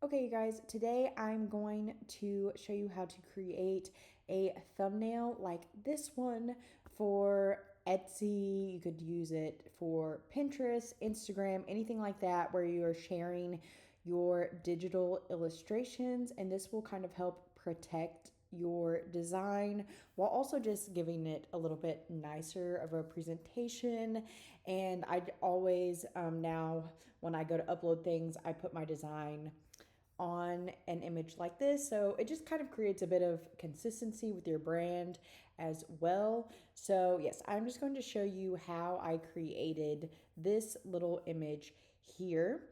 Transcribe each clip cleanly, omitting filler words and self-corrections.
Okay, you guys, today I'm going to show you how to create a thumbnail like this one for Etsy. You could use it for Pinterest, Instagram, anything like that where you are sharing your digital illustrations, and this will kind of help protect your design while also just giving it a little bit nicer of a presentation. And I always now when I go to upload things, I put my design on an image like this, so it just kind of creates a bit of consistency with your brand as well. So yes, I'm just going to show you how I created this little image here.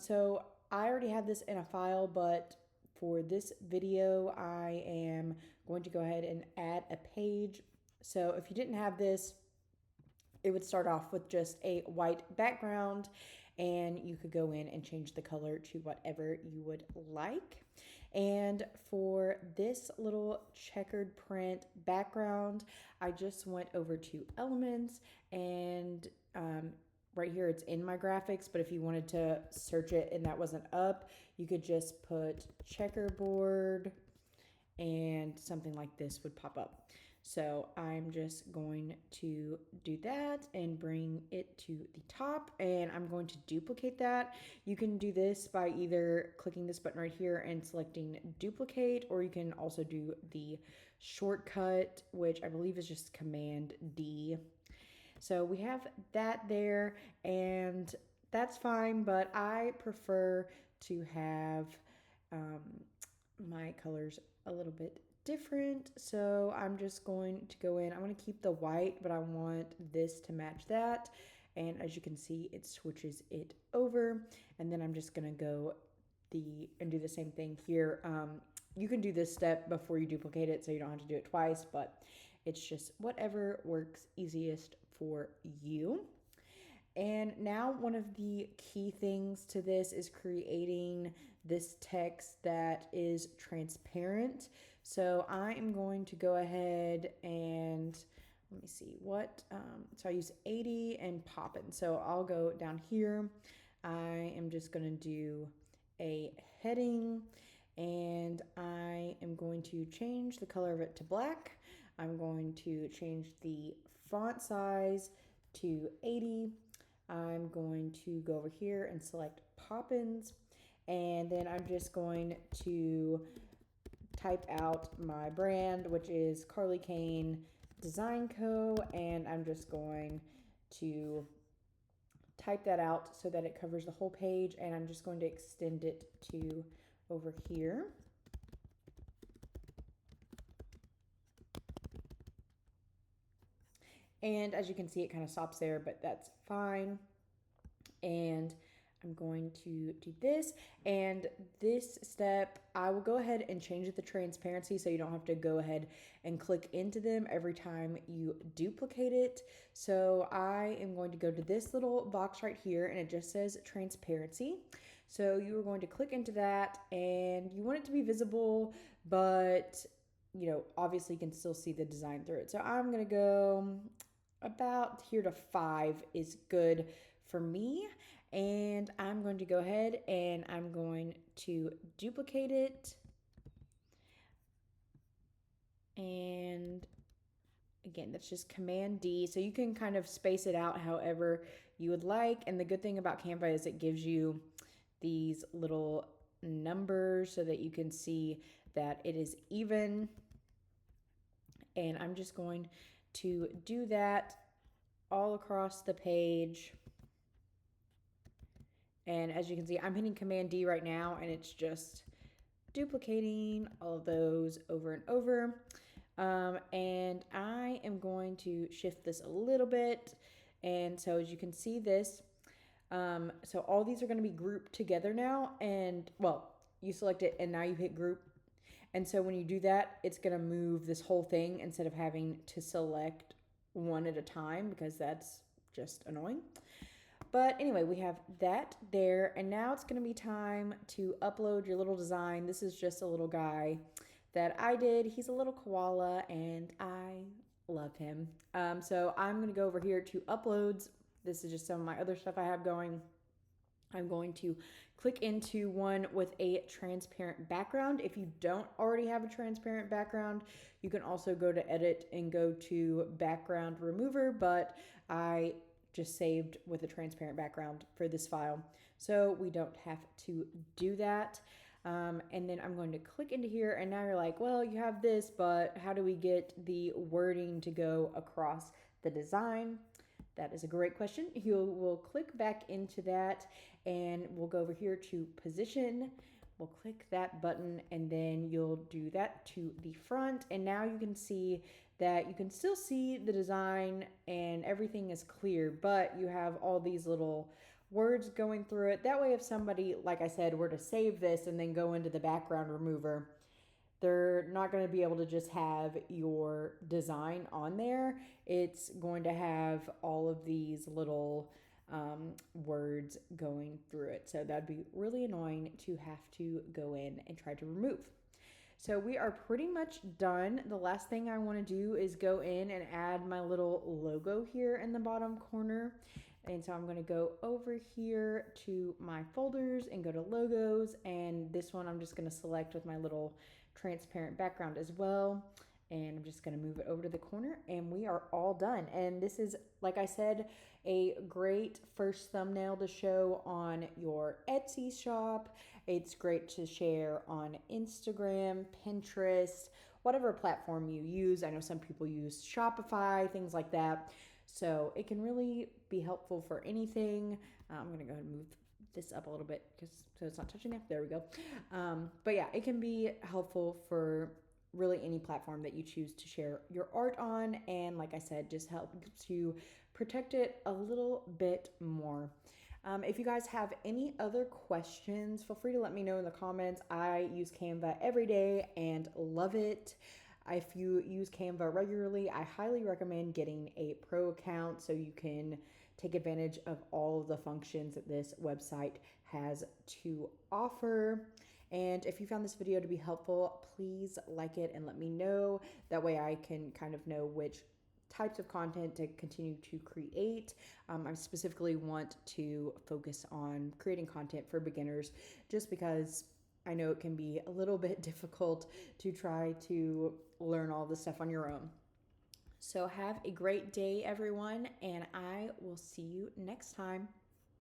So I already have this in a file, but for this video, I am going to go ahead and add a page. So if you didn't have this, it would start off with just a white background, and you could go in and change the color to whatever you would like. And for this little checkered print background, I just went over to Elements, and right here it's in my graphics, but if you wanted to search it and that wasn't up, you could just put checkerboard and something like this would pop up. So I'm just going to do that and bring it to the top, and I'm going to duplicate that. You can do this by either clicking this button right here and selecting duplicate, or you can also do the shortcut, which I believe is just Command D. So we have that there, and that's fine, but I prefer to have my colors a little bit different. So I'm just going to go in. I'm going to keep the white, but I want this to match that. And as you can see, it switches it over. And then I'm just going to go and do the same thing here. You can do this step before you duplicate it, so you don't have to do it twice, but it's just whatever works easiest for you. And now one of the key things to this is creating this text that is transparent. So I am going to go ahead and let me see what, so I use 80 and poppin'. So I'll go down here. I am just going to do a heading, and I am going to change the color of it to black. I'm going to change the font size to 80. I'm going to go over here and select Poppins, and then I'm just going to type out my brand, which is Carly Kane Design Co., and I'm just going to type that out so that it covers the whole page, and I'm just going to extend it to over here. And as you can see, it kind of stops there, but that's fine. And I'm going to do this, and this step I will go ahead and change the transparency so you don't have to go ahead and click into them every time you duplicate it. So I am going to go to this little box right here, and it just says transparency. So you are going to click into that, and you want it to be visible, but obviously you can still see the design through it. So I'm going to go about here to 5 is good for me, and I'm going to go ahead and I'm going to duplicate it, and again, that's just Command D. So you can kind of space it out however you would like, and the good thing about Canva is it gives you these little numbers so that you can see that it is even. And I'm just going to do that all across the page. And as you can see, I'm hitting Command D right now, and it's just duplicating all of those over and over. And I am going to shift this a little bit. And so as you can see this, so all these are going to be grouped together now. And well, you select it and now you hit group. And so when you do that, it's going to move this whole thing instead of having to select one at a time, because that's just annoying. But anyway, we have that there, and now it's going to be time to upload your little design. This is just a little guy that I did. He's a little koala, and I love him. So I'm going to go over here to uploads. This is just some of my other stuff I have going. I'm going to click into one with a transparent background. If you don't already have a transparent background, you can also go to edit and go to background remover, but I just saved with a transparent background for this file, so we don't have to do that. And then I'm going to click into here, and now you're like, well, you have this, but how do we get the wording to go across the design? That is a great question. We'll click back into that, and we'll go over here to position. We'll click that button, and then you'll do that to the front. And now you can see that you can still see the design and everything is clear, but you have all these little words going through it. That way, if somebody, like I said, were to save this and then go into the background remover, they're not going to be able to just have your design on there. It's going to have all of these little words going through it. So that'd be really annoying to have to go in and try to remove. So we are pretty much done. The last thing I want to do is go in and add my little logo here in the bottom corner. And so I'm going to go over here to my folders and go to logos. And this one I'm just going to select with my little transparent background as well. And I'm just going to move it over to the corner, and we are all done. And this is, like I said, a great first thumbnail to show on your Etsy shop. It's great to share on Instagram, Pinterest, whatever platform you use. I know some people use Shopify, things like that. So it can really be helpful for anything. I'm going to go ahead and move this up a little bit so it's not touching there. There we go. But yeah, it can be helpful for really any platform that you choose to share your art on. And like I said, just helps you protect it a little bit more. If you guys have any other questions, feel free to let me know in the comments. I use Canva every day and love it. If you use Canva regularly, I highly recommend getting a pro account so you can take advantage of all of the functions that this website has to offer. And if you found this video to be helpful, please like it and let me know. That way I can kind of know which types of content to continue to create. I specifically want to focus on creating content for beginners just because I know it can be a little bit difficult to try to learn all this stuff on your own. So have a great day, everyone, and I will see you next time.